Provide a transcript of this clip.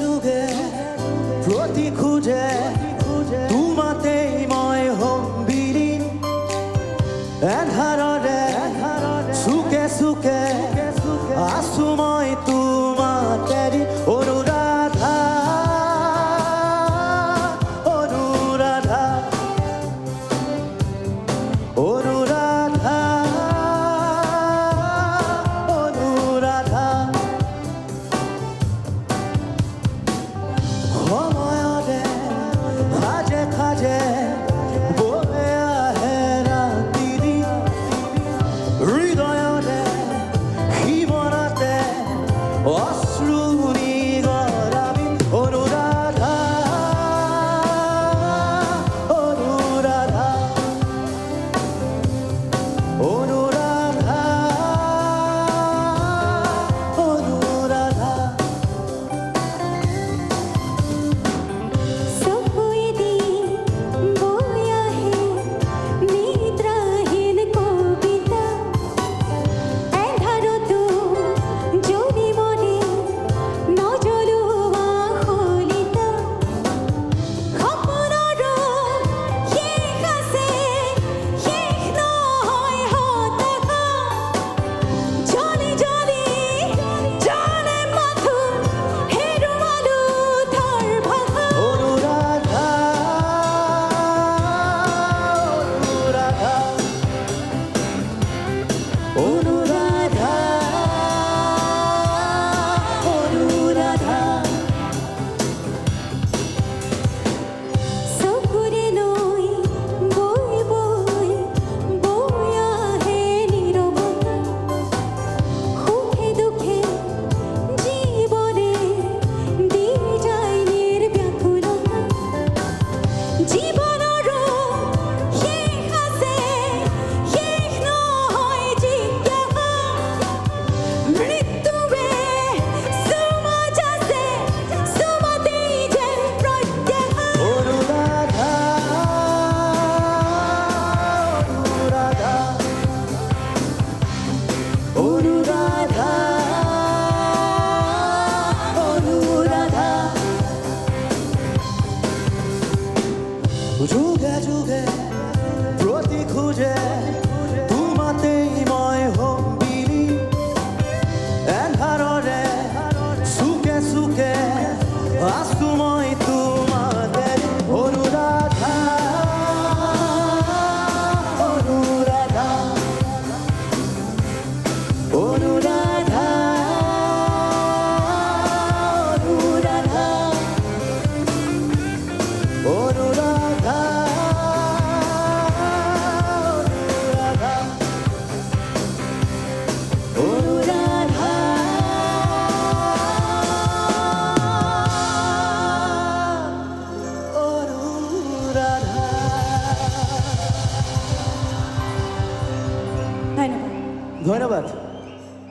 যুগে প্রতি খুঁজে তোমাতেই মই হম্বিৰি এন্ধাৰৰে সুকে সুকে আছো মই তোমাতেৰি অনুৰাধা অনুৰাধা অনুৰাধা অনুৰাধা সময়ৰে খাজে খাজে বৈ আহে ৰাতিৰি হৃদয়ৰে শিৱৰাতে অশ্ৰু নিগৰাবি অনুৰাধা অনুৰাধা অনুৰাধা অনুৰাধা সপোয়েদি বৈ আহে নিদ্ৰাহীন কবিতা এন্ধাৰতো জ্বলি মৰে নজ্বলোৱা শলিতা সপোনৰো শেষ আছে শেষ নহয় হতাশা জ্বলি জ্বলি জ্বলে মাথো হেৰুৱালো থৰ ভাষা অনুৰাধা অনুৰাধা অনুৰাধা অনুৰাধা চকুৰে নৈ বৈ বৈ বৈ আহে নীৰৱতা সুখে দুখে জীৱনে দি যায় নিৰ্ব্যাকুলতা জীৱনৰো শেষ আছে শেষ নহয় জিজ্ঞাসা মৃত্যুৱে চুমা যাচে চুমাতেই যেন প্ৰত্যাশা অনুৰাধা অনুৰাধা অনুৰাধা অনুৰাধা যুগে যুগে প্ৰতি খুঁজে তোমাতেই মই হম্বিৰি এন্ধাৰৰে সুকে সুকে আছো মই তোমাতেৰি অনুৰাধা অনুৰাধা অনুৰাধা অনুৰাধা অনুৰাধা অনুৰাধা অনুৰাধা অনুৰাধা ধন্যবাদ ধন্যবাদ